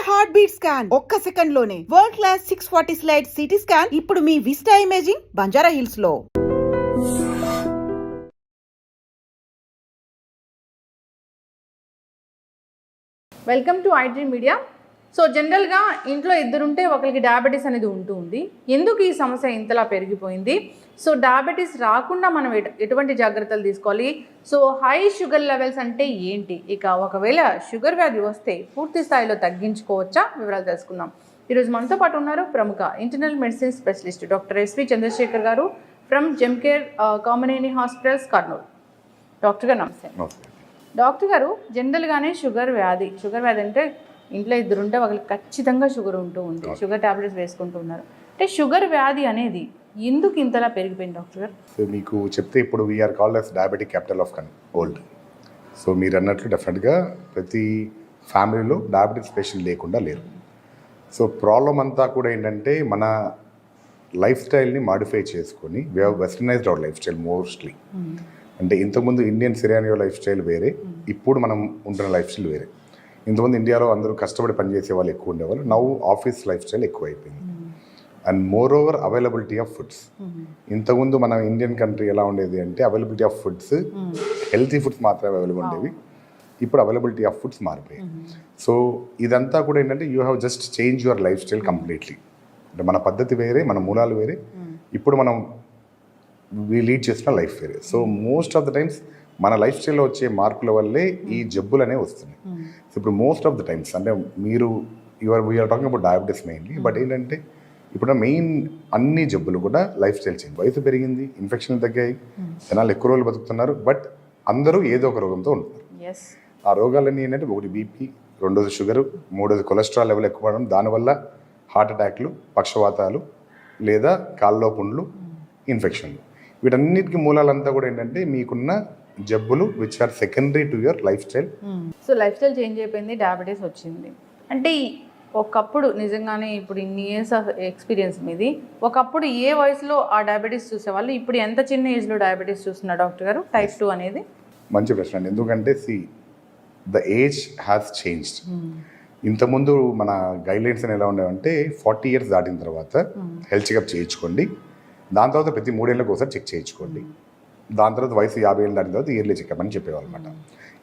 Heart beat scan ఒక్క second లోనే world class 640 slide CT scan ఇప్పుడు మీ విస్టా ఇమేజింగ్ బంజారా హిల్స్ లో. Welcome to IT media. So జనరల్గా ఇంట్లో ఇద్దరుంటే ఒకరికి డయాబెటీస్ అనేది ఉంటుంది. ఎందుకు ఈ సమస్య ఇంతలా పెరిగిపోయింది? సో డయాబెటీస్ రాకుండా మనం ఎటువంటి జాగ్రత్తలు తీసుకోవాలి? సో హై షుగర్ లెవెల్స్ అంటే ఏంటి? ఇక ఒకవేళ షుగర్ వ్యాధి వస్తే పూర్తి స్థాయిలో తగ్గించుకోవచ్చా? వివరాలు తెలుసుకుందాం. ఈరోజు మనతో పాటు ఉన్నారు ప్రముఖ internal medicine specialist doctor SV Chandrasekhar గారు from Gemcare Kamineni hospitals, Kurnool. Doctor గారు నమస్తే. డాక్టర్ గారు, జనరల్గానే షుగర్ వ్యాధి అంటే ఇంట్లో ఇద్దరుంటే వాళ్ళకి ఖచ్చితంగా షుగర్ ఉంటూ ఉంది, షుగర్ టాబ్లెట్స్ వేసుకుంటూ ఉన్నారు. అంటే షుగర్ వ్యాధి అనేది ఎందుకు ఇంతలా పెరిగిపోయింది డాక్టర్ గారు? సో మీకు చెప్తే ఇప్పుడు we are called as diabetic capital of world. So మీరు అన్నట్లు డెఫినెట్గా ప్రతి ఫ్యామిలీలో డయాబెటిక్ పేషెంట్ లేకుండా లేరు. సో ప్రాబ్లం అంతా కూడా ఏంటంటే మన లైఫ్ స్టైల్ని మాడిఫై చేసుకొని we have westernised our life style mostly. అంటే ఇంతకుముందు ఇండియన్ సిరానియో లైఫ్ స్టైల్ వేరే, ఇప్పుడు మనం ఉంటున్న లైఫ్ స్టైల్ వేరే. ఇంతకుముందు ఇండియాలో అందరూ కష్టపడి పనిచేసే వాళ్ళు ఎక్కువ ఉండేవాళ్ళు, నౌ ఆఫీస్ లైఫ్ స్టైల్ ఎక్కువ అయిపోయింది. And more over availability of foods. ఇంతకుముందు మన ఇండియన్ కంట్రీ ఎలా ఉండేది అంటే availability of foods, healthy foods మాత్రమే అవైలబుల్ ఉండేవి. ఇప్పుడు అవైలబిలిటీ ఆఫ్ ఫుడ్స్ మారిపోయాయి. సో ఇదంతా కూడా ఏంటంటే you have just change your life style completely. అంటే మన పద్ధతి వేరే, మన మూలాలు వేరే, ఇప్పుడు మనం లీడ్ చేస్తున్న లైఫ్ వేరే. So most of the times మన లైఫ్ స్టైల్లో వచ్చే మార్పుల వల్లే ఈ జబ్బులు అనేవి వస్తున్నాయి. సో ఇప్పుడు మోస్ట్ ఆఫ్ ద టైమ్స్ అంటే మీరు we are talking about diabetes mainly, but ఏంటంటే ఇప్పుడు మెయిన్ అన్ని జబ్బులు కూడా లైఫ్ స్టైల్ చేంజ్. వయసు పెరిగింది, ఇన్ఫెక్షన్లు తగ్గాయి, జనాలు ఎక్కువ రోజులు బతుకుతున్నారు, బట్ అందరూ ఏదో ఒక రోగంతో ఉంటున్నారు. ఆ రోగాలన్నీ ఏంటంటే ఒకటి బీపీ, రెండోది షుగర్, మూడోది కొలెస్ట్రాల్ లెవెల్ ఎక్కువ అవడం, దానివల్ల హార్ట్ అటాక్లు, పక్షవాతాలు లేదా కాళ్ళలో పుండ్లు, ఇన్ఫెక్షన్లు. వీటన్నిటికీ మూలాలంతా కూడా ఏంటంటే మీకున్న జబ్బులు which are secondary to your lifestyle. So life style change అయిపోయింది, డయాబెటీస్ వచ్చింది. అంటే ఒకప్పుడు నిజంగానే ఇప్పుడు ఇన్ని ఇయర్స్ ఆఫ్ ఎక్స్పీరియన్స్ మీది, ఒకప్పుడు ఏ వయసులో ఆ డయాబెటీస్ చూసేవాళ్ళు, ఇప్పుడు ఎంత చిన్న ఏజ్లో డయాబెటీస్ చూస్తున్నారు డాక్టర్ గారు? టైప్ 2 అనేది మంచి ప్రశ్న అండి. ఎందుకంటే ద ఏజ్ హ్యాస్ చేంజ్డ్. ఇంతకుముందు మన గైడ్లైన్స్ అని ఎలా ఉండేవంటే 40 years దాటిన తర్వాత హెల్త్ చెకప్ చేయించుకోండి, దాని తర్వాత ప్రతి 3 ఏళ్ళకి ఒకసారి చెక్ చేయించుకోండి, దాని తర్వాత వయసు 50 ఏళ్ళు దాటిన తర్వాత ఇయర్లీ చెకప్ అని చెప్పేవాళ్ళు అనమాట.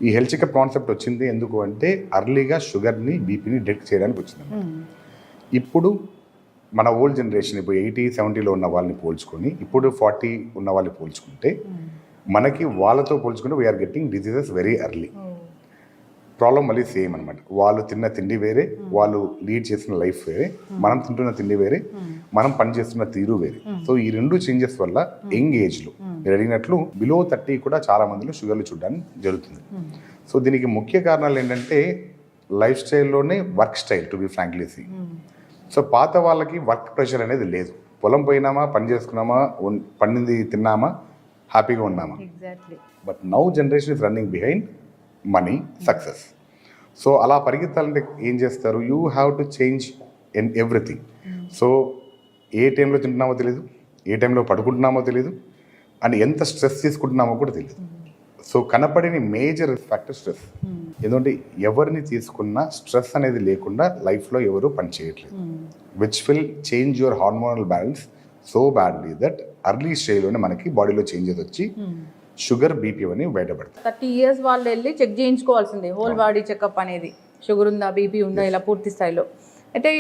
ఈ హెల్త్ చెకప్ కాన్సెప్ట్ వచ్చింది ఎందుకు అంటే అర్లీగా షుగర్ని, బీపీని డిటెక్ట్ చేయడానికి వచ్చింది. ఇప్పుడు మన ఓల్డ్ జనరేషన్ ఇప్పుడు 80-70లో ఉన్న వాళ్ళని పోల్చుకొని ఇప్పుడు 40 ఉన్న వాళ్ళని పోల్చుకుంటే మనకి వాళ్ళతో పోల్చుకుంటే we are getting diseases very early. Problem మళ్ళీ సేమ్ అనమాట. వాళ్ళు తిన్న తిండి వేరే, వాళ్ళు లీడ్ చేసిన లైఫ్ వేరే, మనం తింటున్న తిండి వేరే, మనం పనిచేస్తున్న తీరు వేరే. సో ఈ రెండు చేంజెస్ వల్ల యంగ్ ఏజ్లో మీరు అడిగినట్లు బిలో 30 కూడా చాలా మందిలో షుగర్లు చూడడానికి జరుగుతుంది. సో దీనికి ముఖ్య కారణాలు ఏంటంటే లైఫ్ స్టైల్లోనే work style, to be frankly see. So పాత వాళ్ళకి వర్క్ ప్రెషర్ అనేది లేదు. పొలం పోయినామా, పని చేసుకున్నామా, పండింది తిన్నామా, హ్యాపీగా ఉన్నామా. But now generation is running behind money, success. So అలా పరిగెత్తాలంటే ఏం చేస్తారు? You have to change in everything. So ఏ టైంలో తింటున్నామో తెలియదు, ఏ టైంలో పడుకుంటున్నామో తెలియదు, అండ్ ఎంత స్ట్రెస్ తీసుకుంటున్నామో కూడా తెలియదు. సో కనపడిన మేజర్ ఫ్యాక్టర్ స్ట్రెస్. ఎందుకంటే ఎవరిని తీసుకున్నా స్ట్రెస్ అనేది లేకుండా లైఫ్లో ఎవరు పని చేయట్లేదు, which will change your hormonal balance so badly that early స్టేజ్లోనే మనకి బాడీలో చేంజెస్ వచ్చి షుగర్, బీపీ అని బయటపడతాయి. 30 years వాళ్ళు వెళ్ళి చెక్ చేయించుకోవాల్సిందే, హోల్ బాడీ చెకప్ అనేది. షుగర్ ఉందా, బీపీ ఉందా, ఇలా పూర్తి స్థాయిలో. అయితే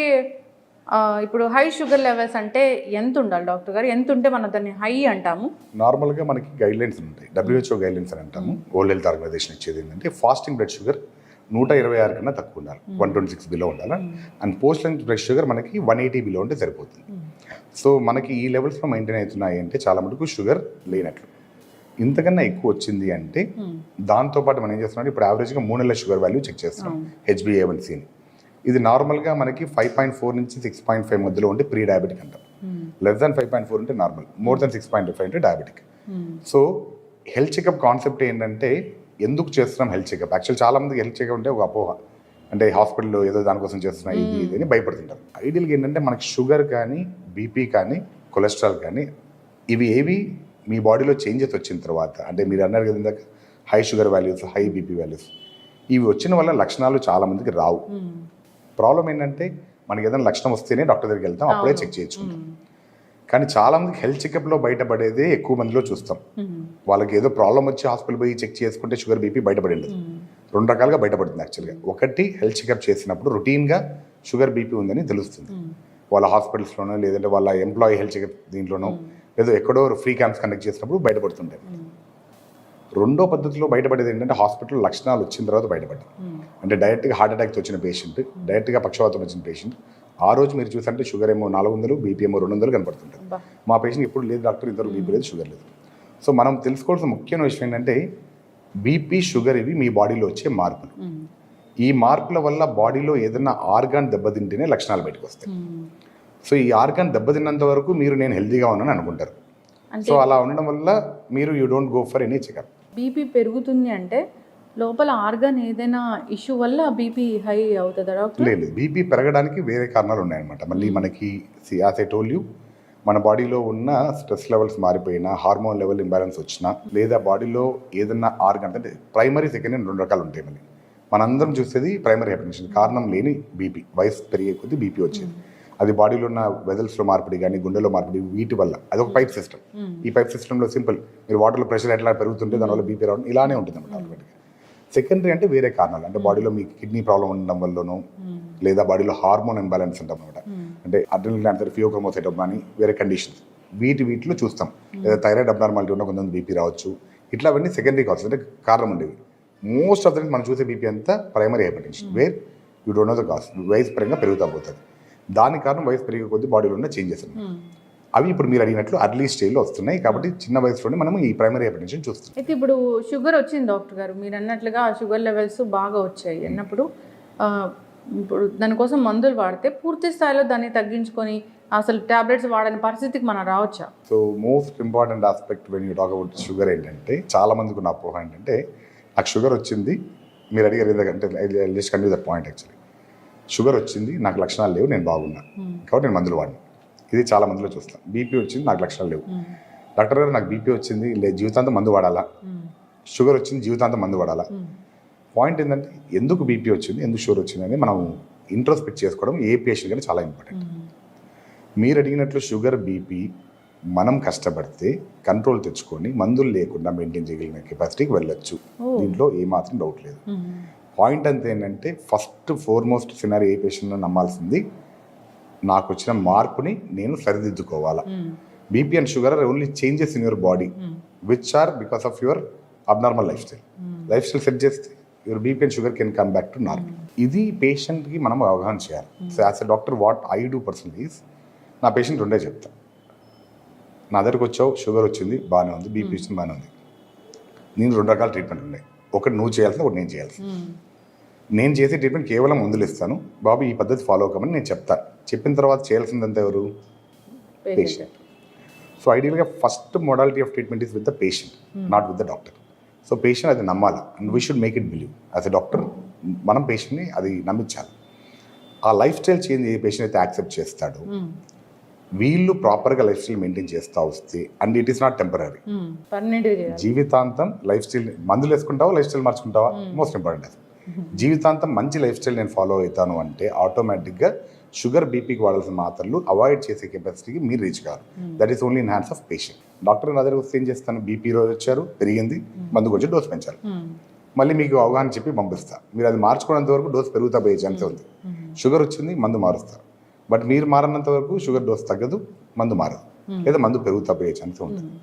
ఇప్పుడు హై షుగర్ లెవెల్స్ అంటే ఎంత ఉండాలి డాక్టర్ గారు? ఎంత ఉంటే మనం దాన్ని హై అంటాము? నార్మల్గా మనకి గైడ్లైన్స్ ఉంటాయి, WHO గైడ్లైన్స్ అని అంటాము. వరల్డ్ హెల్త్ ఆర్గనైజేషన్ ఇచ్చేది ఏంటంటే ఫాస్టింగ్ బ్లడ్ షుగర్ 126 కన్నా తక్కువ ఉండాలి, 126 బిలో ఉండాలి. And post lunch blood sugar మనకి 180 బిలో ఉంటే సరిపోతుంది. సో మనకి ఈ లెవెల్స్లో మెయింటైన్ అవుతున్నాయి అంటే చాలా మటుకు షుగర్ లేనట్లు. ఇంతకన్నా ఎక్కువ వచ్చింది అంటే దాంతోపాటు మనం ఏం చేస్తున్నాం, ఇప్పుడు యావరేజ్గా 3 నెలల షుగర్ వాల్యూ చెక్ చేస్తున్నాం, HbA1cని. ఇది నార్మల్గా మనకి 5.4 నుంచి 6.5 మధ్యలో ఉంటే ప్రీ డయాబెటిక్ అంటాం. లెస్ దాన్ 5.4 ఉంటే నార్మల్, మోర్ దాన్ 6.5 అంటే diabetic. So health checkup concept ఏంటంటే ఎందుకు చేస్తున్నాం హెల్త్ చెకప్? యాక్చువల్ చాలా మందికి హెల్త్ చెకప్ అంటే ఒక అపోహ, అంటే హాస్పిటల్లో ఏదో దానికోసం చేస్తున్నా ఇది అని భయపడుతుంటారు. ఐడియల్గా ఏంటంటే మనకి షుగర్ కానీ, బీపీ కానీ, కొలెస్ట్రాల్ కానీ ఇవి ఏవి మీ బాడీలో చేంజెస్ వచ్చిన తర్వాత, అంటే మీరు అన్నారు కదా ఇందాక high sugar values, high BP values, ఇవి వచ్చిన వల్ల లక్షణాలు చాలామందికి రావు. ప్రాబ్లం ఏంటంటే మనకి ఏదైనా లక్షణం వస్తేనే డాక్టర్ దగ్గరికి వెళ్తాం, అప్పుడే చెక్ చేయించుకుంటాం. కానీ చాలా మందికి హెల్త్ చెకప్లో బయటపడేదే ఎక్కువ మందిలో చూస్తాం. వాళ్ళకి ఏదో ప్రాబ్లం వచ్చి హాస్పిటల్ పోయి చెక్ చేసుకుంటే షుగర్ బీపీ బయటపడింది. 2 రకాలుగా బయటపడుతుంది యాక్చువల్గా. ఒకటి హెల్త్ చెకప్ చేసినప్పుడు రొటీన్గా షుగర్ బీపీ ఉందని తెలుస్తుంది. వాళ్ళ హాస్పిటల్స్లోనో లేదంటే వాళ్ళ ఎంప్లాయీ హెల్త్ చెకప్ దీంట్లోనో లేదో ఎక్కడో ఫ్రీ క్యాంప్స్ కండక్ట్ చేసినప్పుడు బయటపడుతుంటాయి. రెండో పద్ధతిలో బయటపడేది ఏంటంటే హాస్పిటల్ లక్షణాలు వచ్చిన తర్వాత బయటపడ్డాయి. అంటే డైరెక్ట్గా హార్ట్ అటాక్తో వచ్చిన పేషెంట్, డైరెక్ట్గా పక్షవాతం వచ్చిన పేషెంట్, ఆ రోజు మీరు చూసంటే షుగర్ ఏమో 400, బీపీ ఏమో 200 కనపడుతుంటుంది. మా పేషెంట్ ఎప్పుడు లేదు డాక్టర్, ఇంతవరకు బీపీ లేదు, షుగర్ లేదు. సో మనం తెలుసుకోవాల్సిన ముఖ్యమైన విషయం ఏంటంటే బీపీ, షుగర్ ఇవి మీ బాడీలో వచ్చే మార్పులు. ఈ మార్పుల వల్ల బాడీలో ఏదైనా ఆర్గాన్ దెబ్బతింటేనే లక్షణాలు బయటకు వస్తాయి. సో ఈ ఆర్గాన్ దెబ్బతిన్నంత వరకు మీరు నేను హెల్తీగా ఉన్నాను అనుకుంటారు. సో అలా ఉండడం వల్ల మీరు you don't go for any checkup. BP పెరుగుతుంది అంటే లోపల ఆర్గాన్ ఏదైనా ఇష్యూ వల్ల బీపీ హై అవుతుందా డాక్టర్? లేదు, బీపీ పెరగడానికి వేరే కారణాలు ఉన్నాయన్నమాట. మళ్ళీ మనకి యాజ్ ఐ టోల్డ్ యూ, మన బాడీలో ఉన్న స్ట్రెస్ లెవెల్స్ మారిపోయినా, హార్మోన్ లెవెల్ ఇంబ్యాలెన్స్ వచ్చినా, లేదా బాడీలో ఏదన్నా ఆర్గాన్ అంటే ప్రైమరీ, సెకండరీ 2 రకాలు ఉంటాయి. మళ్ళీ మనందరం చూసేది ప్రైమరీ హైపర్టెన్షన్, కారణం లేని బీపీ, వయసు పెరిగే కొద్దీ బీపీ వచ్చేది. అది బాడీలో ఉన్న వెజల్స్లో మార్పిడి కానీ, గుండెలో మార్పిడి, వీటి వల్ల. అదొక పైప్ సిస్టమ్. ఈ పైప్ సిస్టంలో సింపుల్, మీరు వాటర్లో ప్రెషర్ ఎట్లా పెరుగుతుంటే దానివల్ల బీపీ రావడం ఇలానే ఉంటుంది అన్నమాట ఆటోమేటిక్గా. సెకండరీ అంటే వేరే కారణాలు, అంటే బాడీలో మీకు కిడ్నీ ప్రాబ్లం ఉండడం వల్లనో, లేదా బాడీలో హార్మోన్ ఇంబ్యాలెన్స్ ఉంటాం అనమాట. అంటే అడ్రినల్ గ్లాండ్, ఫియోక్రోమోసైటోమ్ కానీ వేరే కండిషన్స్, వీటిలో చూస్తాం. లేదా థైరాయిడ్ అబ్నార్మాలిటీ ఉన్న కొంతమంది బీపీ రావచ్చు. ఇట్లా అవన్నీ సెకండరీ కావచ్చు, అంటే కారణం ఉండేవి. మోస్ట్ ఆఫ్ ద మనం చూసే బీపీ అంతా primary hypertension, where you don't know the cause. వయసు పరంగా పెరుగుతూ పోతుంది. దాని కారణం వయసు పెరిగే కొద్దీ బాడీలో ఉన్న చేంజెస్ ఉన్నాయి. అవి ఇప్పుడు మీరు అడిగినట్లు అర్లీ స్టేజ్లో వస్తున్నాయి. కాబట్టి చిన్న వయసులోనే మనం ఈ ప్రైమరీ హైపర్టెన్షన్ చూస్తున్నాం. అయితే ఇప్పుడు షుగర్ వచ్చింది డాక్టర్ గారు, మీరు అన్నట్లుగా షుగర్ లెవెల్స్ బాగా వచ్చాయి అన్నప్పుడు ఇప్పుడు దానికోసం మందులు వాడితే పూర్తి స్థాయిలో దాన్ని తగ్గించుకొని అసలు టాబ్లెట్స్ వాడని పరిస్థితికి మనం రావచ్చా? So most important aspect when you talk about sugar ఏంటంటే, చాలా మందికి ఉన్న అపోహ ఏంటంటే నాకు షుగర్ వచ్చింది, మీరు అడిగారు ఎందుకంటే just continue that point. Actually sugar వచ్చింది, నాకు లక్షణాలు లేవు, నేను బాగున్నా కాబట్టి నేను మందులు వాడినా. ఇది చాలా మందిలో చూస్తాను. బీపీ వచ్చింది, నాకు లక్షణాలు లేవు, డాక్టర్ గారు నాకు బీపీ వచ్చింది, జీవితాంతం మందు వాడాలా, షుగర్ వచ్చింది, జీవితాంతం మందు వాడాలా. పాయింట్ ఏంటంటే ఎందుకు బీపీ వచ్చింది, ఎందుకు షుగర్ వచ్చింది అని మనం ఇంట్రోస్పెక్ట్ చేసుకోవడం ఏ పేషెంట్ కానీ చాలా ఇంపార్టెంట్. మీరు అడిగినట్లు షుగర్, బీపీ మనం కష్టపడితే కంట్రోల్ తెచ్చుకొని మందులు లేకుండా మెయింటైన్ చేయగలిగిన కెపాసిటీకి వెళ్ళొచ్చు. దీంట్లో ఏమాత్రం డౌట్ లేదు. పాయింట్ అంతా ఏంటంటే ఫస్ట్ ఫోర్మోస్ట్ సినారీ ఏ పేషెంట్లో నమ్మాల్సింది, నాకు వచ్చిన మార్పుని నేను సరిదిద్దుకోవాలా. BP and sugar are only changes in your body which are because of your abnormal life style set చేస్తే your BP and sugar can come back to normal. ఇది పేషెంట్కి మనం అవగాహన చేయాలి. So as a doctor what I do personally is, నా patient రెండే చెప్తాను. నా దగ్గరకు వచ్చావు, షుగర్ వచ్చింది, బాగానే ఉంది, బీపీ వచ్చింది, బాగానే ఉంది. నేను 2 రకాల ట్రీట్మెంట్ ఉన్నాయి. ఒకటి నువ్వు చేయాల్సింది, ఒకటి నేను చేయాల్సింది. నేను చేసే ట్రీట్మెంట్ కేవలం మందులు ఇస్తాను, బాబు ఈ పద్ధతి ఫాలో అవ్వమని నేను చెప్తాను. చెప్పిన తర్వాత చేయాల్సిందంతా ఎవరు? పేషెంట్. సో ఐడియల్గా first modality of treatment is with the patient, not with the doctor. So patient అది నమ్మాలి and we should make it believe. As a doctor మనం పేషెంట్ని అది నమ్మించాలి. ఆ లైఫ్ స్టైల్ చేంజ్ ఏ పేషెంట్ అయితే యాక్సెప్ట్ చేస్తాడో, వీళ్ళు ప్రాపర్గా లైఫ్ స్టైల్ మెయింటైన్ చేస్తూ వస్తే, and it is not temporary, జీవితాంతం లైఫ్ స్టైల్. మందులు వేసుకుంటావా, లైఫ్ స్టైల్ మార్చుకుంటావా, మోస్ట్ ఇంపార్టెంట్ అది. జీవితాంతం మంచి లైఫ్ స్టైల్ నేను ఫాలో అవుతాను అంటే ఆటోమేటిక్గా షుగర్, బీపీకి వాడాల్సిన మాత్రలు అవాయిడ్ చేసే కెపాసిటీకి మీరు రీచ్ కావాలి. That is only in hands of patient. Doctor నా దగ్గర వస్తే ఏం చేస్తాను, బీపీ రోజు వచ్చారు, పెరిగింది, మందుకు వచ్చి డోస్ పెంచాలి, మళ్ళీ మీకు అవగాహన చెప్పి పంపిస్తా. మీరు అది మార్చుకున్నంత వరకు డోస్ పెరుగుతా పోయే ఛాన్స్ ఉంది. షుగర్ వచ్చింది, మందు మారుస్తారు, బట్ మీరు మారినంత వరకు షుగర్ డోస్ తగ్గదు, మందు మారదు, లేదా మందు పెరుగుతా పోయే ఛాన్స్ ఉంటుంది.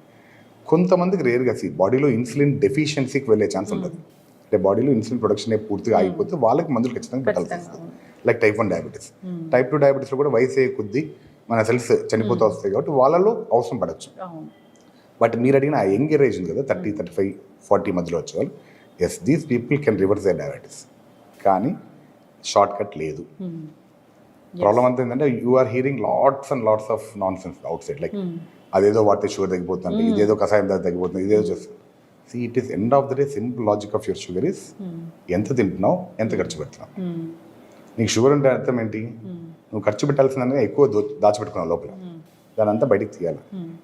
కొంతమందికి రేర్గా బాడీలో ఇన్సులిన్ డెఫిషియన్సీకి వెళ్ళే ఛాన్స్ ఉంటుంది. అంటే బాడీలో ఇన్సులిన్ ప్రొడక్షన్ పూర్తిగా అయిపోతే వాళ్ళకి మందులు ఖచ్చితంగా పెట్టాల్సి వస్తుంది. Like type 1 diabetes. టైప్ 2 డయాబెటీస్లో కూడా వయసు అయ్యే కొద్దీ మన సెల్స్ చనిపోతూ వస్తాయి కాబట్టి వాళ్ళలో అవసరం పడవచ్చు. బట్ మీరు అడిగిన ఆ యంగ్ ఏజ్ ఉంది కదా, 30, 35, 40 మధ్యలో వచ్చేవాళ్ళు, yes these people can reverse the diabetes. కానీ షార్ట్ కట్ లేదు. ప్రాబ్లం అంతా ఏంటంటే you are hearing lots and lots of nonsense outside. Like అదేదో వాడితే షుగర్ తగ్గిపోతుంది, ఇదేదో కషాయం తగ్గిపోతుంది, ఇదేదో చేస్తుంది. See, it is end of the day, simple logic of your sugar is ఎంత తింటున్నావు, ఎంత ఖర్చు పెడుతున్నావు. నీకు షుగర్ ఉంటే అర్థం ఏంటి, నువ్వు ఖర్చు పెట్టాల్సిందని ఎక్కువ దాచిపెట్టుకున్నావు లోపల, దాని అంతా బయటికి తీయాలి.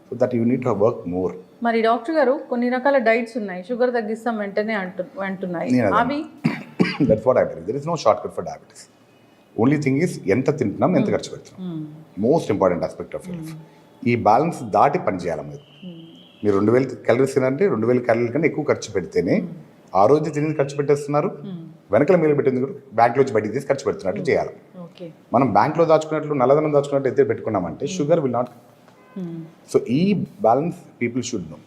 So that you need to work more. మరి డాక్టర్ గారు కొన్ని రకాల డైట్స్ ఉన్నాయి, షుగర్ తగ్గిస్తాం వెంటనే అంటున్నాయి. అవి that's what I believe. There is no shortcut for diabetes. Only thing is ఎంత తింటున్నాం, ఎంత ఖర్చు పెడుతున్నాం. Most important aspect of life. ఈ బ్యాలెన్స్ దాటి పని చేయాలి మీరు 2000 క్యాలరీస్ తినంటే 2000 క్యాలరీల కన్నా ఎక్కువ ఖర్చు పెడితేనే ఆ రోజు తినేది ఖర్చు పెట్టేస్తున్నారు, వెనకల మీరు పెట్టింది కూడా బ్యాంక్లోంచి బయటికి తీసి ఖర్చు పెడుతున్నట్లు చేయాలి. మనం బ్యాంక్లో దాచుకున్నట్లు నల్లధనం దాచుకున్నట్టు అయితే పెట్టుకున్నామంటే షుగర్ విల్ నాట్. సో ఈ balance people should know.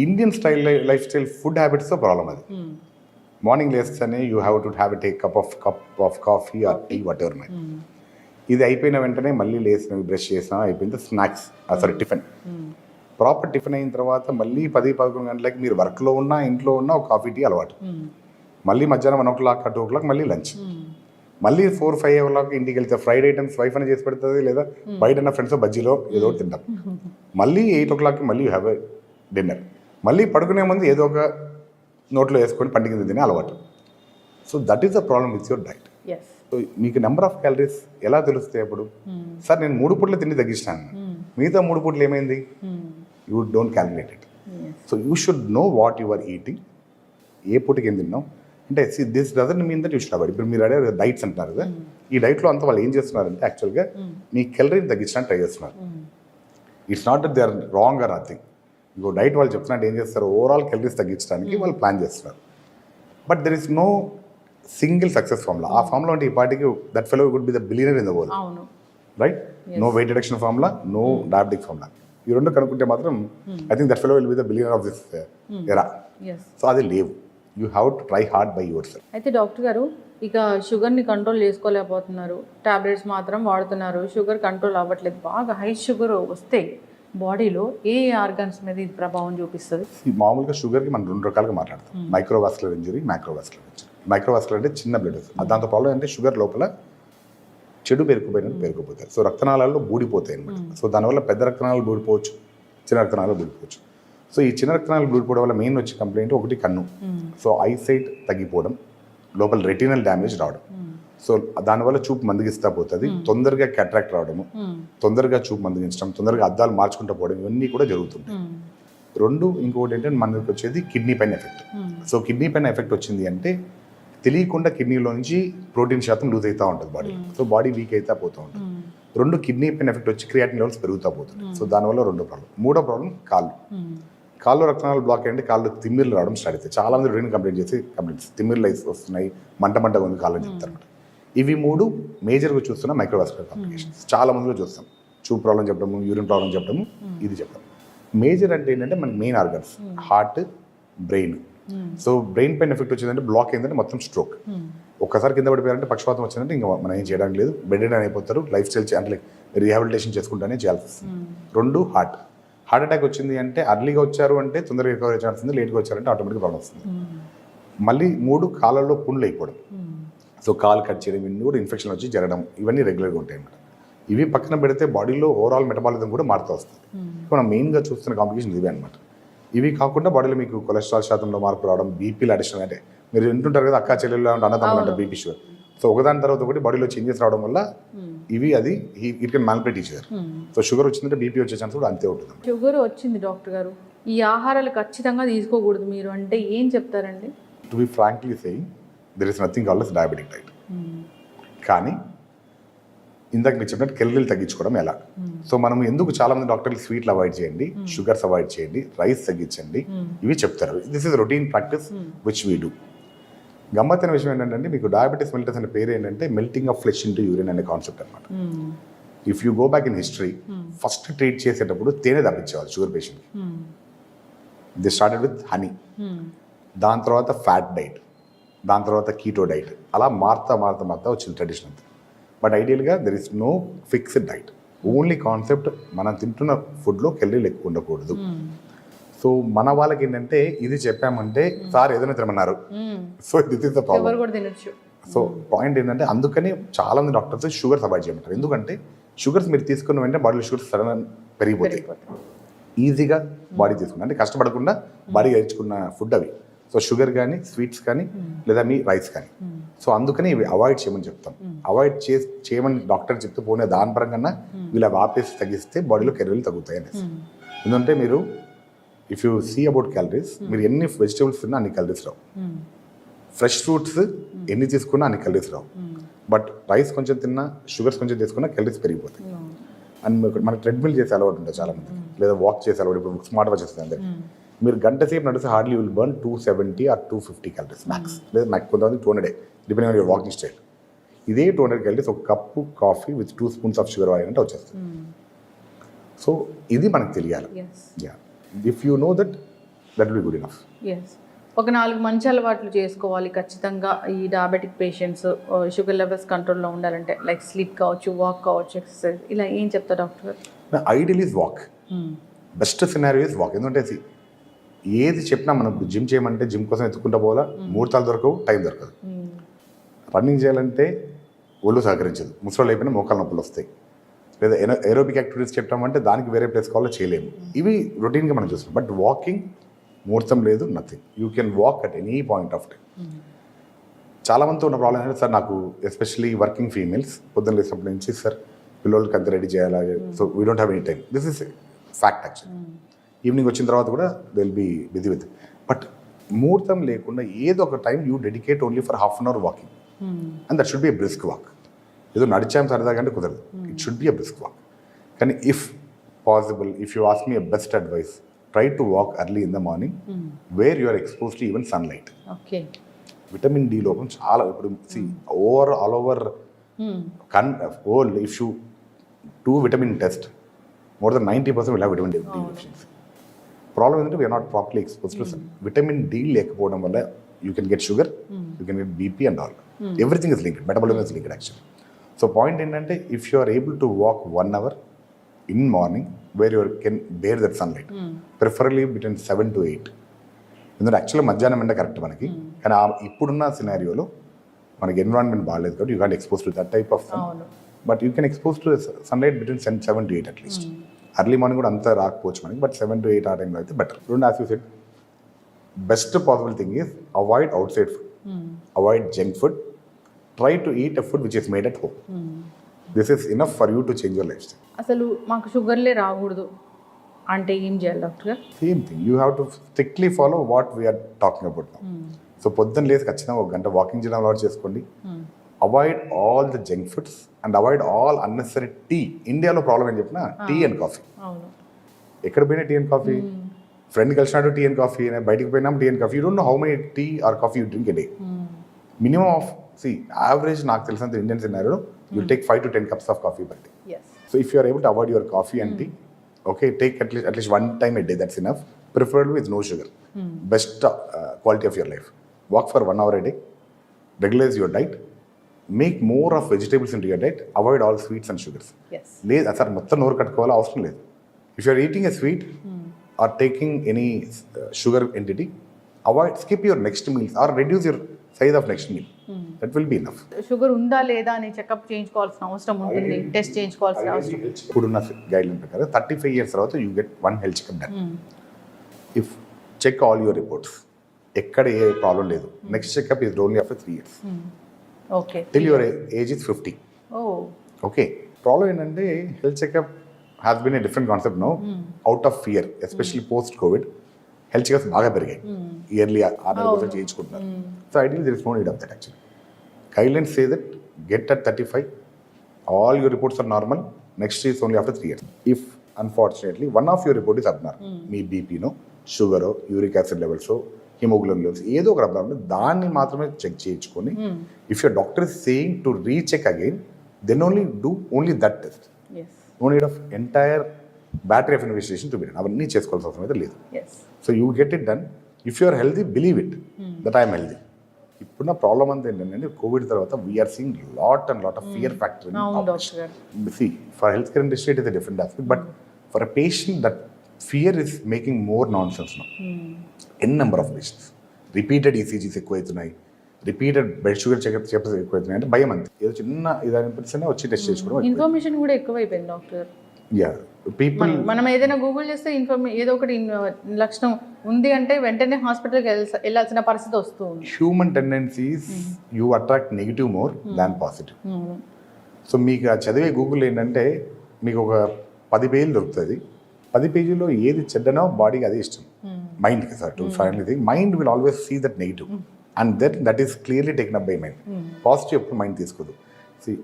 Indian style life style food హ్యాబిట్స్తో ప్రాబ్లం అది. మార్నింగ్ లేస్తేనే you have to have take cup of coffee or tea whatever my. ఇది అయిపోయిన వెంటనే మళ్ళీ లేసినవి బ్రష్ చేసినా అయిపోయింది snacks, sorry tiffin. Proper tiffin అయిన తర్వాత మళ్ళీ 10-11 గంటలకి మీరు వర్క్లో ఉన్నా ఇంట్లో ఉన్నా ఒక కాఫీ టీ అలవాటు. మళ్ళీ మధ్యాహ్నం 1 o'clock 2 o'clock మళ్ళీ లంచ్. మళ్ళీ 4-5 o'clock ఇంటికి వెళ్తే ఫ్రైడ్ ఐటమ్స్ వైఫ్ అని చేసి పెడుతుంది, లేదా బయట ఫ్రెండ్స్ బజ్జీలో ఏదో ఒకటి తింటాం. మళ్ళీ 8 o'clock మళ్ళీ హ్యావ్ ఎ డిన్నర్. మళ్ళీ పడుకునే ముందు ఏదో ఒక నోట్లో వేసుకొని పండుగ తినే అలవాటు. So that is the problem with your diet. So మీకు నెంబర్ ఆఫ్ క్యాలరీస్ ఎలా తెలుస్తాయి అప్పుడు? సార్ నేను 3 పూటలు తిండి తగ్గించాను, మిగతా 3 పూటలు ఏమైంది? You don't calculate it. So you should know what you are eating. ఏ పూటకి ఏం తిన్నాం అంటే this doesn't mean that you should avoid. ఇప్పుడు మీరు అడిగే డైట్స్ అంటున్నారు కదా, ఈ డైట్లో అంతా వాళ్ళు ఏం చేస్తున్నారంటే యాక్చువల్గా మీ క్యాలరీని తగ్గించడానికి ట్రై చేస్తున్నారు. It's not that they are wrong or nothing. ఇంకో డైట్ వాళ్ళు చెప్తున్నట్టు ఏం చేస్తారు, ఓవరాల్ క్యాలరీస్ తగ్గించడానికి వాళ్ళు ప్లాన్ చేస్తున్నారు. But there is no single success formula. ఆ ఫార్ములా అంటే ఈ పార్టీకి that fellow would be the billionaire in the world, right? No weight reduction formula, no diabetic formula. ఈ రెండు కనుక్కుంటే మాత్రం I think that fellow will be the billionaire of this era. So అది లేవు. You have to try hard by yourself. అయితే doctor గారు ఇక షుగర్ని కంట్రోల్ చేసుకోలేకపోతున్నారు, టాబ్లెట్స్ మాత్రం వాడుతున్నారు, షుగర్ కంట్రోల్ అవ్వట్లేదు. బాగా హై షుగర్ వస్తే బాడీలో ఏ ఆర్గన్స్ మీద ఇది ప్రభావం చూపిస్తుంది? మామూలుగా షుగర్కి మనం 2 రకాలుగా మాట్లాడతాం, microvascular injury, microvascular injury. Microvascular అంటే చిన్న బ్లడ్. దాంతో ప్రాబ్లం అంటే షుగర్ లోపల చెడు పేరుకుపోయినట్టు పేరుకుపోతాయి. సో రక్తనాళాల్లో బూడిపోతాయి అనమాట. సో దానివల్ల పెద్ద రక్తనాళాలు బూడిపోవచ్చు, చిన్న రక్తనాళాలు బూడిపోవచ్చు. సో ఈ చిన్న రక్తనాళాలు బూడిపోవడం వల్ల మెయిన్ వచ్చే కంప్లైంట్ ఒకటి కన్ను. సో ఐసైట్ తగ్గిపోవడం, లోపల రెటినల్ డ్యామేజ్ రావడం. సో దానివల్ల చూపు మందగిస్తా పోతుంది, తొందరగా క్యాట్రాక్ట్ రావడము, తొందరగా చూపు మందగించడం, తొందరగా అద్దాలు మార్చుకుంటూ పోవడం, ఇవన్నీ కూడా జరుగుతుంటాయి. 2 ఇంకొకటి ఏంటంటే మనకి వచ్చేది కిడ్నీ పైన ఎఫెక్ట్. సో కిడ్నీ పైన ఎఫెక్ట్ వచ్చింది అంటే తెలియకుండా కిడ్నీలో నుంచి ప్రోటీన్ శాతం లూజ్ అవుతూ ఉంటుంది బాడీ. సో బాడీ వీక్ అవుతా పోతూ ఉంటుంది. 2 కిడ్నీ పైన ఎఫెక్ట్ వచ్చి క్రియాటిన్ లెవెల్స్ పెరుగుతూ పోతుంది. సో దానివల్ల 2 ప్రాబ్లం. 3వ ప్రాబ్లం కాళ్ళు రక్తనాళాలు బ్లాక్ అయ్యండి, కాళ్ళు తిమ్మిర్లు రావడం స్టార్ట్ అవుతాయి. చాలా మంది యూరిన్ కంప్లైంట్స్ తిమ్మిర్లు వస్తున్నాయి, మంటగా ఉంది కాళ్ళు అని చెప్తారు. ఇవి 3 మేజర్గా చూస్తున్న మైక్రోవాస్కులర్ కాంప్లికేషన్స్. చాలా మందిలో చూస్తాం, చూపు ప్రాబ్లం చెప్పడము, యూరిన్ ప్రాబ్లం చెప్పడము, ఇది చెప్పడం. మేజర్ అంటే ఏంటంటే మనకి main organs heart, brain. So brain పైన ఎఫెక్ట్ వచ్చిందంటే బ్లాక్ అయిందంటే మొత్తం స్ట్రోక్. ఒక్కసారి కింద పడిపోయారంటే పక్షపాతం వచ్చిందంటే ఇంకా మనం ఏం చేయడానికి లేదు, బెడ్ రిడన్ అయిపోతారు. లైఫ్ స్టైల్ అంటే రీహాబిలిటేషన్ చేసుకుంటానే చేయాల్సి వస్తుంది. 2 హార్ట్ అటాక్ వచ్చింది అంటే అర్లీగా వచ్చారు అంటే తొందరగా రికవర్ ఛాన్స్ ఉంది, లేట్గా వచ్చారంటే ఆటోమేటిక్ ప్రాబ్లం వస్తుంది. మళ్ళీ 3 కాళ్ళల్లో పుండ్లు అయిపోవడం. సో కాలు కట్ చేయడం, ఇవన్నీ కూడా ఇన్ఫెక్షన్ వచ్చి జరగడం, ఇవన్నీ రెగ్యులర్గా ఉంటాయి అన్నమాట. ఇవి పక్కన పెడితే బాడీలో ఓవరాల్ మెటబాలిజం కూడా మారుతూ వస్తుంది. మనం మెయిన్గా చూస్తున్న కాంప్లికేషన్స్ ఇవే అనమాట. ఇవి కాకుండా బాడీలో మీకు కొలెస్ట్రాల్ శాతంలో మార్పు రావడం, బీపీలు అడిషన్ అంటే మీరు వింటుంటారు కదా, అక్క చెల్లెళ్ళు అన్నదమ్ములు అంటే బీపీ షుగర్. సో ఒకదాని తర్వాత ఒకటి బాడీలో చేంజెస్ రావడం వల్ల ఇవి it can manipulate each other. So sugar వచ్చిందంటే బీపీ వచ్చే ఛాన్స్ కూడా అంతే ఉంటుంది. షుగర్ వచ్చింది డాక్టర్ గారు, ఈ ఆహారాలు ఖచ్చితంగా తీసుకోకూడదు మీరు అంటే ఏం చెప్తారండి? To be frankly saying there is nothing called as diabetic diet. కానీ ఇందాక మీరు చెప్పినట్టు కెలరీలు తగ్గించుకోవడం ఎలా? సో మనం ఎందుకు చాలా మంది డాక్టర్లు స్వీట్లు అవాయిడ్ చేయండి, షుగర్స్ అవాయిడ్ చేయండి, రైస్ తగ్గించండి ఇవి చెప్తారు. This is routine practice which we do. గమ్మత్తైన విషయం ఏంటంటే మీకు డయాబెటీస్ మెల్టస్ అనే పేరు ఏంటంటే melting of flesh into urine అనే కాన్సెప్ట్ అనమాట. If you go back in history, first treat చేసేటప్పుడు తేనె తప్పించేవాళ్ళు షుగర్ పేషెంట్కి. ది స్టార్టెడ్ విత్ హనీ, దాని తర్వాత ఫ్యాట్ డైట్, దాని తర్వాత కీటో డైట్, అలా మారుతా వచ్చింది ట్రెడిషన్ అంతా. బట్ ఐడియల్గా there is no fixed diet. Only concept మనం తింటున్న ఫుడ్లో కెలరీలు ఎక్కువ ఉండకూడదు. సో మన వాళ్ళకి ఏంటంటే ఇది చెప్పామంటే సార్ ఏదైనా తినమన్నారు, so this is the problem. So point ఏంటంటే అందుకని చాలా మంది డాక్టర్స్ షుగర్స్ అవాయిడ్ చేయమంటారు. ఎందుకంటే షుగర్స్ మీరు తీసుకున్న వెంటనే బాడీలో షుగర్స్ సడన్ పెరిగిపోతాయి. ఈజీగా బాడీ తీసుకున్న అంటే కష్టపడకుండా బాడీ గెలుచుకున్న ఫుడ్ అవి. సో షుగర్ కానీ, స్వీట్స్ కానీ, లేదా మీ రైస్ కానీ. సో అందుకని ఇవి అవాయిడ్ చేయమని చెప్తాం. అవాయిడ్ చేయమని డాక్టర్ చెప్తూ పోనే దాని పరంగా వీళ్ళు ఆపేసి తగ్గిస్తే బాడీలో కెలరీలు తగ్గుతాయి అనేసి. ఎందుకంటే మీరు if you see about calories, మీరు ఎన్ని వెజిటేబుల్స్ తిన్నా అన్ని క్యాలరీస్ రావు. ఫ్రెష్ ఫ్రూట్స్ ఎన్ని తీసుకున్నా అన్ని క్యాలరీస్ రావు. బట్ రైస్ కొంచెం తిన్నా, షుగర్స్ కొంచెం తీసుకున్నా క్యాలరీస్ పెరిగిపోతాయి. అండ్ మనకి ట్రెడ్మిల్ చేసే అలవాటు ఉంటుంది చాలా మంది, లేదా వాక్ చేసే అలవాటు. ఇప్పుడు స్మార్ట్ వాచ్ వస్తుంది అందరికి. మీరు గంట సేపు నడిస్తే hardly will burn 270 or 250 calories max, లేదా నాకు కొంతమంది 200 depending on your walking style. ఇదే 200 క్యాలరీస్ ఒక cup coffee with 2 spoons of sugar oil అంటే వచ్చేస్తుంది. సో ఇది మనకు తెలియాలి. If you know that will be good enough. ఒక 4 మంచి అలవాట్లు చేసుకోవాలి ఖచ్చితంగా ఈ డయాబెటిక్ పేషెంట్స్ షుగర్ లెవెల్స్ కంట్రోల్లో ఉండాలంటే, లైక్ స్లీప్ కావచ్చు, వాక్ కావచ్చు, ఎక్సర్సైజ్, ఇలా ఏం చెప్తారు doctor? Ideal is walk. Best scenario is walk. ఎందుకంటే ఏది చెప్పినా మనం జిమ్ చేయమంటే జిమ్ కోసం ఎత్తుకుంటా పోవాలా, ముహూర్తాలు దొరకవు, టైం దొరకదు. రన్నింగ్ చేయాలంటే ఒళ్ళు సహకరించదు, ముసలు అయిపోయినా మోకాలు నొప్పులు వస్తాయి. లేదా ఏరోబిక్ యాక్టివిటీస్ చెప్పామంటే దానికి వేరే ప్లేస్ కావాలో చేయలేము. ఇవి రొటీన్గా మనం చూస్తాం. బట్ వాకింగ్ ముహూర్తం లేదు, nothing. You can walk at any point of time. చాలా మందితో ఉన్న ప్రాబ్లం ఏంటంటే, సార్ నాకు ఎస్పెషల్లీ వర్కింగ్ ఫీమేల్స్ పొద్దున్న లేసినప్పటి నుంచి సార్ పిల్లలకి అంత రెడీ చేయాలి, so we don't have any time. This is fact actually. Evening వచ్చిన తర్వాత కూడా they will be busy with. But ముహూర్తం లేకుండా ఏదో ఒక time you dedicate only for half an hour walking, and that should be a brisk walk. ఏదో నడిచాం సరదాగా అంటే కుదరదు, it should be a brisk walk. కానీ if possible, if you ask me a best advice, try to walk early in the morning where you are exposed to even sunlight. Okay. Vitamin D లోపం చాలా ఇప్పుడు all over world, if you do vitamin test, more than 90% will have vitamin D deficiency. Problem ఏంటంటే we are not properly exposed to sun. Vitamin D లేకపోవడం వల్ల you can get sugar, you can get BP and all. Everything is linked, metabolism is linked actually. So point ఏంటంటే if you are able to walk 1 hour in morning where you can bear that sunlight, preferably between 7 to 8. ఎందుకంటే యాక్చువల్గా మధ్యాహ్నం ఎండ correct మనకి, కానీ ఇప్పుడున్న సినారియోలో మనకి environment బాగాలేదు కాబట్టి you can't expose to that type of sun. But you can expose to sunlight between 7 to 8 at least. Early morning కూడా అంతా రాకపోవచ్చు మనకి, బట్ 7 to 8 ఆ టైంలో అయితే బెటర్. రెండు as you said, best possible thing is avoid outside food, avoid junk food, try to eat a food which is made at home. This is enough for you to change your lifestyle. అసలు మాకు షుగర్లే రాకూడదు అంటే ఏం చేయాలి doctor గారు? Same thing, you have to strictly follow what we are talking about now. So పొద్దున్న లేసి ఖచ్చితంగా 1 గంట వాకింగ్ చేయడం అలవాటు చేసుకోండి. Avoid all the junk foods and avoid all unnecessary tea. ఇండియాలో ప్రాబ్లం ఏం చెప్పినా టీ అండ్ కాఫీ. ఎక్కడ పోయినా టీ అండ్ కాఫీ, ఫ్రెండ్ కలిసినట్టు టీ అండ్ కాఫీ, బయటికి పోయినా tea and coffee. You don't know how many tea or coffee you drink a day. Minimum of average నాకు తెలిసినంత ఇండియన్ సినారియోలో you take 5 to 10 cups of coffee per day. So if you are able to avoid your coffee and tea, okay, take at least 1 time a day, that's enough, preferably with no sugar. Best quality of your life. Walk for 1 hour a day, regularize your diet, make more of vegetables into your diet, avoid all sweets and sugars. లేదు sir మొత్తం నోరు కట్టుకోవాలా అవసరం లేదు. If you are eating a sweet or taking any sugar entity, skip your next meals or reduce your size of next meal. That will be enough. Sugar ఉందా లేదా అని checkup చేయించుకోవాల్సిన అవసరం ఉంటుంది, టెస్ట్ చేయించుకోవాల్సిన అవసరం. ఇప్పుడున్న గైడ్ లైన్ ప్రకారం 35 years తర్వాత you get 1 health checkup done. If check all your reports, ఎక్కడ ఏ ప్రాబ్లం లేదు, next checkup is only after 3 years. Okay, till your age is 50. Okay, problem ఏంటంటే health checkup has been a different concept now, out of fear, especially post Covid. Health checkups బాగా పెరిగాయి, yearly 6 చేయించుకుంటున్నారు. So ideal there is no need of that actually. Guidelines say that get at 35, all your reports are normal, next is only after 3 years. If unfortunately one of your report is abnormal, మీ BP నో, షుగరో, uric acid లెవెల్సో, haemoglobin levels ఏదో ఒక problem, దాన్ని మాత్రమే check చేయించుకొని, if your doctor is saying to recheck again, then only do only that test. No need of entire battery of investigation to be done. అవన్నీ చేసుకోవాల్సిన అవసరం అయితే లేదు. So you get it done. If you are healthy, believe it that I'm healthy. ఇప్పుడున్న problem అంతా ఏంటంటే Covid తర్వాత we are seeing lot of fear factor. For health care industry it is a different aspect, but for a patient that fear is making more non sense now. An number of patients repeated ECGs ఎక్కువవుతున్నాయి, repeated blood sugar checkups ఎక్కువవుతున్నాయి. అంటే భయం అంతే, ఏదో చిన్న ఇదనిపిస్తేనే వచ్చి test చేసుకోవడం. Information కూడా ఎక్కువైపోయింది డాక్టర్. పీపుల్ మనం ఏదైనా గూగుల్ చేస్తే ఏదో ఒకటి లక్షణం ఉంది అంటే వెంటనే హాస్పిటల్కి వెళ్ళాల్సిన పరిస్థితి వస్తుంది. Human tendencies you attract negative more than positive. So మీకు ఆ చదివే గూగుల్ ఏంటంటే మీకు ఒక 10 పేజీలు దొరుకుతుంది. 10 పేజీలో ఏది చెడ్డనో బాడీకి అదే ఇష్టం, మైండ్కి. Sir to final thing, mind will always see that negative and that is clearly taken up by mind. Positive ఎప్పుడు మైండ్ తీసుకోదు. See,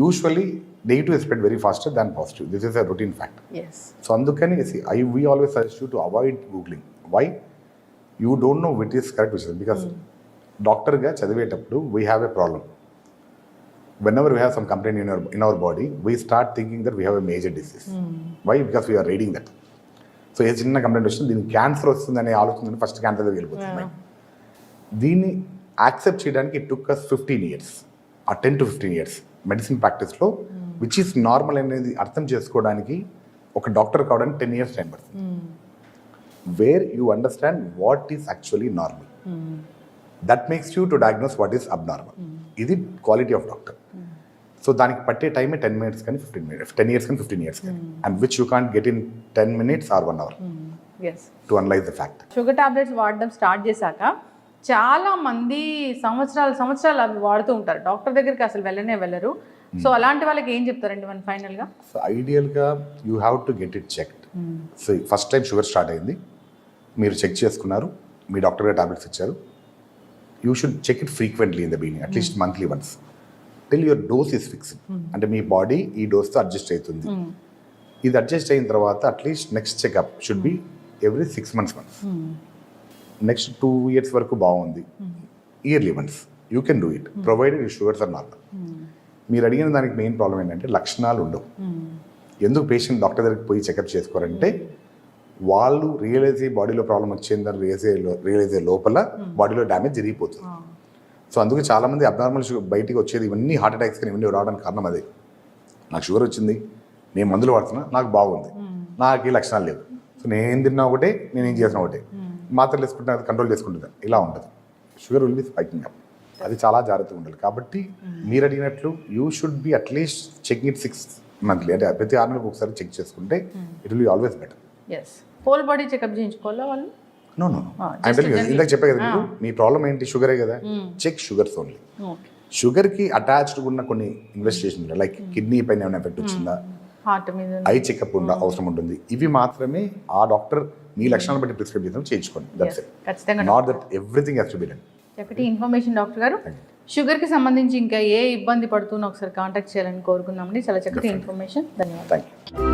usually negative is spread very faster than positive. This is a routine fact. Yes So అందుకని we always suggest you to avoid googling. Why? You don't know which is correct which is because డాక్టర్గా చదివేటప్పుడు we have a problem. Whenever we have some complaint in our body, we start thinking that we have a major disease. Why? Because we are reading that. So ఏ చిన్న complaint వచ్చింది దీనికి cancer వస్తుందనే ఆలోచన first cancer దగ్గర వెళ్ళిపోతుంది. దీన్ని accept చేయడానికి ఇట్ టుక్ అస్ 15 years ఆ 10 to 15 years మెడిసిన్ ప్రాక్టీస్లో విచ్ ఈస్ నార్మల్ అనేది అర్థం చేసుకోవడానికి ఒక డాక్టర్ కావడానికి 10 years టైం పడుతుంది. Where you understand what is actually normal, that makes you to diagnose what is abnormal. ఇది క్వాలిటీ ఆఫ్ డాక్టర్. సో దానికి పట్టే టైమే 10 minutes కానీ 15 minutes, 10 years కానీ 15 years కానీ, and which you can't get in 10 minutes or 1 hour yes to analyse the fact. Sugar tablets వాడడం start చేశాక చాలా మంది సంవత్సరాలు అవి వాడుతూ ఉంటారు, డాక్టర్ దగ్గరికి అసలు వెళ్ళరు. సో అలాంటి వాళ్ళకి ఏం చెప్తారండి మనం ఫైనల్గా? సో ఐడియల్గా you have to get it checked. So first time sugar start అయింది, మీరు చెక్ చేసుకున్నారు, మీ డాక్టర్ గారు టాబ్లెట్స్ ఇచ్చారు. You should check it frequently in the beginning, at least monthly once, till your dose is fixed. అంటే మీ body ఈ డోస్తో adjust అవుతుంది. ఇది అడ్జస్ట్ అయిన తర్వాత at least next checkup should be every 6 months once. Next 2 years వరకు బాగుంది, yearly once you can do it provided you sugars are normal. మీరు అడిగిన దానికి మెయిన్ ప్రాబ్లం ఏంటంటే లక్షణాలు ఉండవు. ఎందుకు పేషెంట్ డాక్టర్ దగ్గరికి పోయి చెకప్ చేసుకోరంటే వాళ్ళు రియలైజ్ అయ్యి బాడీలో ప్రాబ్లం వచ్చిందని రియలైజ్ అయ్యే లోపల బాడీలో డ్యామేజ్ జరిగిపోతుంది. సో అందుకే చాలామంది అబ్నార్మల్ షుగర్ బయటికి వచ్చేది ఇవన్నీ హార్ట్ అటాక్స్ కానీ ఇవన్నీ రావడానికి కారణం అదే. నాకు షుగర్ వచ్చింది, నేను మందులు వాడుతున్నా, నాకు బాగుంది, నాకు ఈ లక్షణాలు లేవు. సో నేను తిన్నా ఒకటే, నేను ఏం చేసిన ఒకటే, మాత్రలు వేసుకుంటే అది కంట్రోల్ చేసుకుంటుంది, ఇలా ఉంటుంది. Sugar will be spiking up. అది చాలా జాగ్రత్తగా ఉండాలి. కాబట్టి మీరు అడిగినట్లు you should be at least check it 6 monthly, అంటే ప్రతి 6 నెలలకు ఒకసారి చెక్ చేసుకుంటే it will be always better. Yes whole body checkup చేయించుకోవాలా వాళ్ళు? నో ఇందాక చెప్పే కదా మీకు, మీ ప్రాబ్లం ఏంటి? షుగరే కదా, చెక్ షుగర్స్ ఓన్లీ. షుగర్కి అటాచ్డ్ ఉన్న కొన్ని ఇన్వెస్టిగేషన్ లైక్ కిడ్నీ పైన ఏమైనా ఎఫెక్ట్ వచ్చిందా, హార్ట్ మీద ఐ చెకప్ అవసరం ఉంటుంది. ఇవి మాత్రమే ఆ డాక్టర్ మీ లక్షణాలు బట్టి ప్రిస్క్రైబ్ చేసిన చేయించుకోండి. That's it. ఖచ్చితంగా not that everything has to be done. చక్కటి ఇన్ఫర్మేషన్ డాక్టర్ గారు. షుగర్కి సంబంధించి ఇంకా ఏ ఇబ్బంది పడుతున్నా ఒకసారి కాంటాక్ట్ చేయాలని కోరుకుందామండి. చాలా చక్కటి ఇన్ఫర్మేషన్. ధన్యవాదాలు. Thank you.